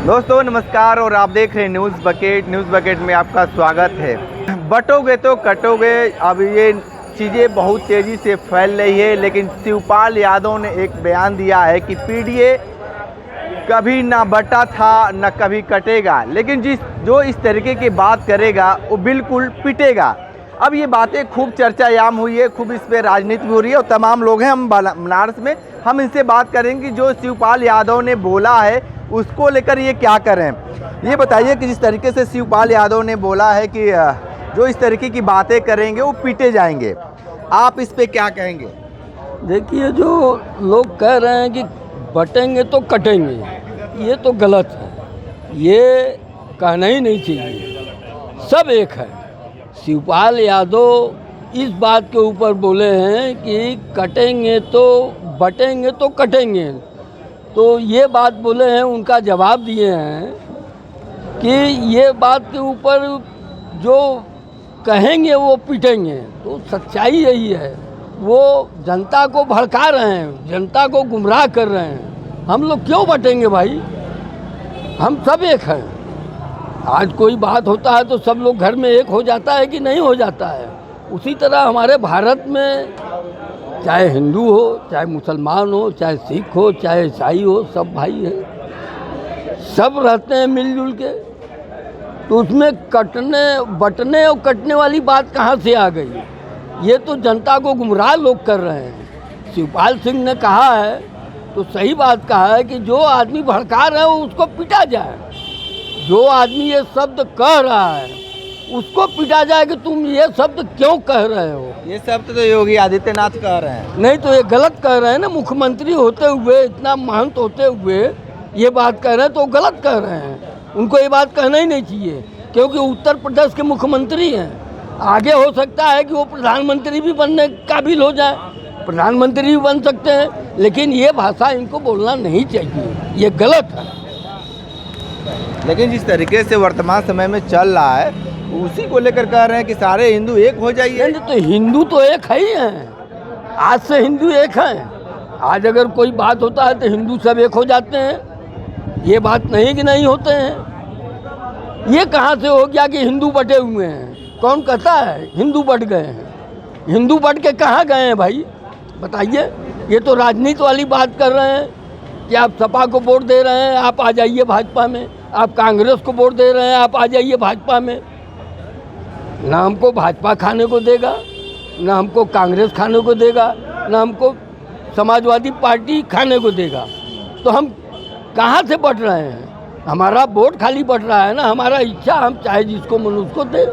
दोस्तों नमस्कार और आप देख रहे हैं न्यूज़ बकेट में आपका स्वागत है। बटोगे तो कटोगे, अब ये चीज़ें बहुत तेज़ी से फैल रही है, लेकिन शिवपाल यादव ने एक बयान दिया है कि पीडीए कभी ना बटा था ना कभी कटेगा, लेकिन जो इस तरीके की बात करेगा वो बिल्कुल पिटेगा। अब ये बातें खूब चर्चायाम हुई है, खूब इस पर राजनीति भी हो रही है और तमाम लोग हैं हम बनारस में, हम इनसे बात करेंगे कि जो शिवपाल यादव ने बोला है उसको लेकर ये क्या करें। ये बताइए कि जिस तरीके से शिवपाल यादव ने बोला है कि जो इस तरीके की बातें करेंगे वो पीटे जाएंगे, आप इस पे क्या कहेंगे? देखिए, जो लोग कह रहे हैं कि बटेंगे तो कटेंगे, ये तो गलत है। ये कहना ही नहीं चाहिए। सब एक है। शिवपाल यादव इस बात के ऊपर बोले हैं कि कटेंगे तो बटेंगे तो कटेंगे, तो ये बात बोले हैं, उनका जवाब दिए हैं कि ये बात के ऊपर जो कहेंगे वो पिटेंगे। तो सच्चाई यही है, वो जनता को भड़का रहे हैं, जनता को गुमराह कर रहे हैं। हम लोग क्यों बटेंगे भाई? हम सब एक हैं। आज कोई बात होता है तो सब लोग घर में एक हो जाता है कि नहीं हो जाता है। उसी तरह हमारे भारत में चाहे हिंदू हो, चाहे मुसलमान हो, चाहे सिख हो, चाहे ईसाई हो, सब भाई हैं, सब रहते हैं मिलजुल के। तो उसमें कटने बटने और कटने वाली बात कहाँ से आ गई? ये तो जनता को गुमराह लोग कर रहे हैं। शिवपाल सिंह ने कहा है तो सही बात कहा है कि जो आदमी भड़का रहे हो उसको पीटा जाए। जो आदमी ये शब्द कह रहा है उसको पीटा जाए कि तुम ये शब्द क्यों कह रहे हो। ये शब्द तो योगी आदित्यनाथ कह रहे हैं। नहीं तो ये गलत कह रहे हैं ना। मुख्यमंत्री होते हुए, इतना महंत होते हुए ये बात कह रहे हैं तो गलत कह रहे हैं। उनको ये बात कहना ही नहीं चाहिए, क्योंकि उत्तर प्रदेश के मुख्यमंत्री हैं। आगे हो सकता है कि वो प्रधानमंत्री भी बनने काबिल हो जाए, प्रधानमंत्री भी बन सकते हैं, लेकिन ये भाषा इनको बोलना नहीं चाहिए, ये गलत है। लेकिन जिस तरीके से वर्तमान समय में चल रहा है उसी को लेकर कह रहे हैं कि सारे हिंदू एक हो जाइए। नहीं तो हिंदू तो एक है ही हैं। आज से हिंदू एक हैं। आज अगर कोई बात होता है तो हिंदू सब एक हो जाते हैं। ये बात नहीं कि नहीं होते हैं। ये कहाँ से हो गया कि हिंदू बटे हुए हैं? कौन कहता है हिंदू बट गए हैं? हिंदू बट के कहाँ गए हैं भाई, बताइए। ये तो राजनीति वाली बात कर रहे हैं कि आप सपा को वोट दे रहे हैं, आप आ जाइए भाजपा में। आप कांग्रेस को वोट दे रहे हैं, आप आ जाइए भाजपा में। ना हमको भाजपा खाने को देगा, ना हमको कांग्रेस खाने को देगा, ना हमको समाजवादी पार्टी खाने को देगा। तो हम कहाँ से बट रहे हैं? हमारा वोट खाली बट रहा है ना। हमारा इच्छा, हम चाहे जिसको मन उसको दे।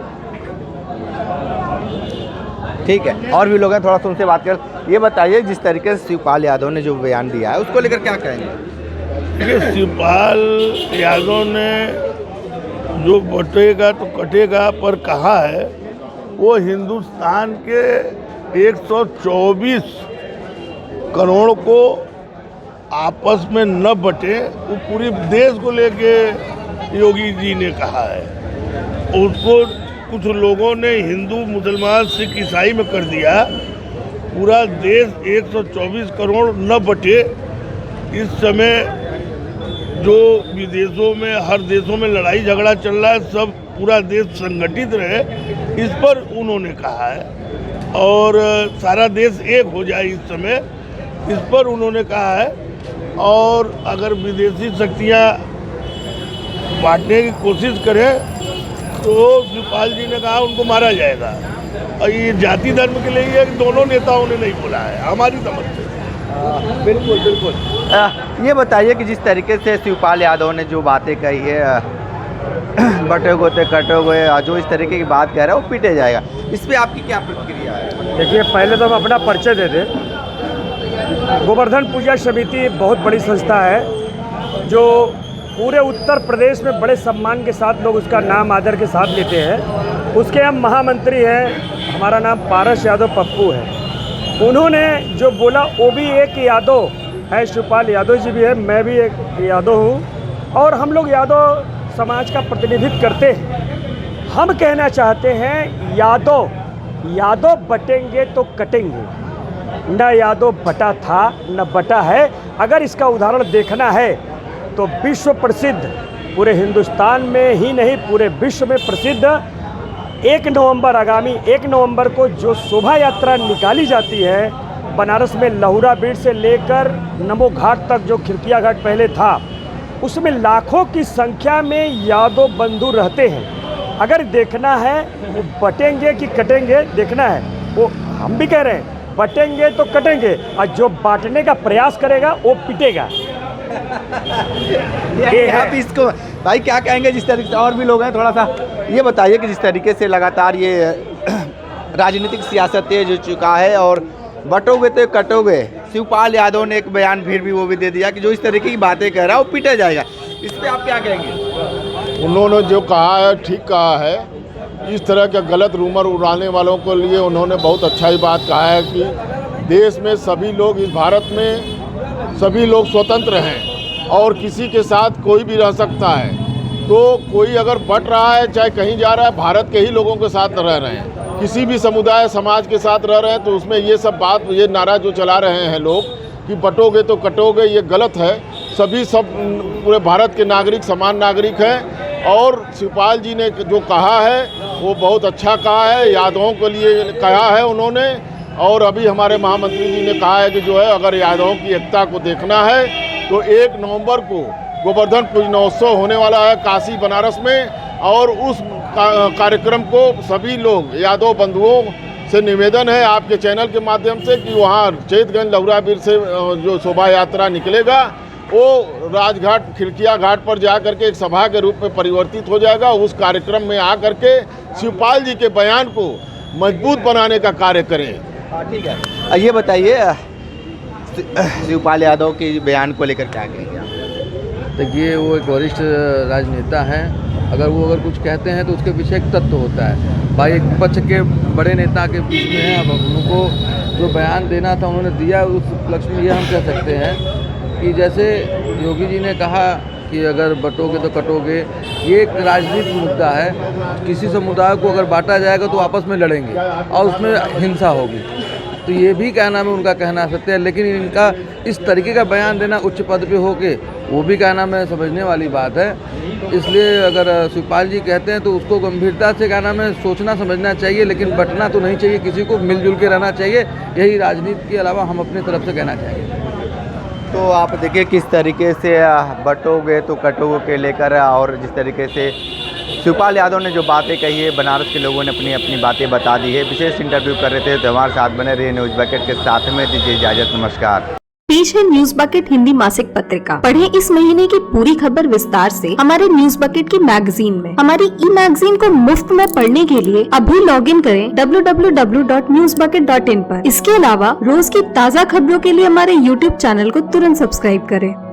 ठीक है, और भी लोग हैं, थोड़ा सा उनसे बात कर। ये बताइए जिस तरीके से शिवपाल यादव ने जो बयान दिया है उसको लेकर क्या कहेंगे? देखिए, शिवपाल यादव ने जो बटेगा तो कटेगा पर कहा है, वो हिंदुस्तान के 124 करोड़ को आपस में न बटे, वो पूरे देश को लेके योगी जी ने कहा है। उसको कुछ लोगों ने हिंदू, मुसलमान, सिख, ईसाई में कर दिया। पूरा देश 124 करोड़ न बटे। इस समय जो विदेशों में, हर देशों में लड़ाई झगड़ा चल रहा है, सब पूरा देश संगठित रहे, इस पर उन्होंने कहा है। और सारा देश एक हो जाए इस समय, इस पर उन्होंने कहा है। और अगर विदेशी शक्तियां बांटने की कोशिश करें तो शिवपाल जी ने कहा उनको मारा जाएगा। और ये जाति धर्म के लिए है कि दोनों नेताओं ने नहीं बोला है, हमारी समझ से। बिल्कुल बिल्कुल। ये बताइए कि जिस तरीके से शिवपाल यादव ने जो बातें कही है, बटोगे तो कटोगे, जो इस तरीके की बात कह रहा है वो पीटे जाएगा, इस पे आपकी क्या प्रतिक्रिया है? देखिए, पहले तो हम अपना परिचय दे दें। गोवर्धन पूजा समिति बहुत बड़ी संस्था है जो पूरे उत्तर प्रदेश में बड़े सम्मान के साथ लोग उसका नाम आदर के साथ लेते हैं। उसके हम महामंत्री हैं, हमारा नाम पारस यादव पप्पू है। उन्होंने जो बोला वो भी एक यादव है, शिवपाल यादव जी भी है, मैं भी एक यादव हूँ और हम लोग यादव समाज का प्रतिनिधित्व करते हैं। हम कहना चाहते हैं यादव बटेंगे तो कटेंगे, न यादव बटा था न बटा है। अगर इसका उदाहरण देखना है तो विश्व प्रसिद्ध पूरे हिंदुस्तान में ही नहीं पूरे विश्व में प्रसिद्ध 1 नवंबर आगामी 1 नवंबर को जो शोभा यात्रा निकाली जाती है बनारस में लहुरा बीड़ से लेकर नमो घाट तक, जो खिड़किया घाट पहले था, उसमें लाखों की संख्या में यादव बंधु रहते हैं। अगर देखना है वो बटेंगे कि कटेंगे, देखना है, वो हम भी कह रहे हैं बटेंगे तो कटेंगे, और जो बांटने का प्रयास करेगा वो पिटेगा। ये आप इसको भाई क्या कहेंगे, जिस तरीके से और भी लोग हैं, थोड़ा सा ये बताइए कि जिस तरीके से लगातार ये राजनीतिक सियासत तेज हो चुका है और बटोगे तो कटोगे, शिवपाल यादव ने एक बयान फिर भी वो भी दे दिया कि जो इस तरीके की बातें कह रहा है वो पीटा जाएगा, इस पर आप क्या कहेंगे? उन्होंने जो कहा है ठीक कहा है। इस तरह के गलत रूमर उड़ाने वालों के लिए उन्होंने बहुत अच्छा ही बात कहा है कि देश में सभी लोग, इस भारत में सभी लोग स्वतंत्र हैं और किसी के साथ कोई भी रह सकता है। तो कोई अगर बट रहा है, चाहे कहीं जा रहा है, भारत के ही लोगों के साथ रह रहे हैं, किसी भी समुदाय समाज के साथ रह रहे हैं, तो उसमें ये सब बात, ये नारा जो चला रहे हैं लोग कि बटोगे तो कटोगे, ये गलत है। सभी सब पूरे भारत के नागरिक समान नागरिक हैं और शिवपाल जी ने जो कहा है वो बहुत अच्छा कहा है, यादवों के लिए कहा है उन्होंने। और अभी हमारे महामंत्री जी ने कहा है कि जो है अगर यादवों की एकता को देखना है तो 1 नवंबर को गोवर्धन पूजनोत्सव होने वाला है काशी बनारस में, और उस कार्यक्रम को सभी लोग यादव बंधुओं से निवेदन है आपके चैनल के माध्यम से कि वहाँ चैतगंज लहुरा बीर से जो शोभा यात्रा निकलेगा वो राजघाट खिड़किया घाट पर जा करके एक सभा के रूप में परिवर्तित हो जाएगा। उस कार्यक्रम में आ करके शिवपाल जी के बयान को मजबूत बनाने का कार्य करें। ठीक है, ये बताइए शिवपाल यादव के बयान को लेकर क्या कहेंगे आप? देखिए, वो एक वरिष्ठ राजनेता हैं, अगर कुछ कहते हैं तो उसके पीछे एक तत्व होता है। भाई एक पक्ष के बड़े नेता के बीच में है, अब उनको जो बयान देना था उन्होंने दिया। उस उपलक्ष्य में ये हम कह सकते हैं कि जैसे योगी जी ने कहा कि अगर बटोगे तो कटोगे, ये एक राजनीतिक मुद्दा है। किसी समुदाय को अगर बांटा जाएगा तो आपस में लड़ेंगे और उसमें हिंसा होगी, तो ये भी कहना में उनका कहना सत्य है। लेकिन इनका इस तरीके का बयान देना उच्च पद पे होके, वो भी कहना में समझने वाली बात है। इसलिए अगर शिवपाल जी कहते हैं तो उसको गंभीरता से कहना में सोचना समझना चाहिए, लेकिन बंटना तो नहीं चाहिए, किसी को मिलजुल के रहना चाहिए। यही राजनीति के अलावा हम अपनी तरफ से कहना चाहेंगे। तो आप देखिए किस तरीके से बटोगे तो कटोगे के लेकर, और जिस तरीके से शिवपाल यादव ने जो बातें कही है, बनारस के लोगों ने अपनी अपनी बातें बता दी है। विशेष इंटरव्यू कर रहे थे, तो हमारे साथ बने रहिए न्यूज़ बकेट के साथ में। दीजिए इजाजत, नमस्कार। पेश है न्यूज बकेट हिंदी मासिक पत्रिका। पढ़ें इस महीने की पूरी खबर विस्तार से हमारे न्यूज बकेट की मैगजीन में। हमारी ई मैगजीन को मुफ्त में पढ़ने के लिए अभी लॉगिन करें www.newsbucket.in पर। इसके अलावा रोज की ताज़ा खबरों के लिए हमारे YouTube चैनल को तुरंत सब्सक्राइब करें।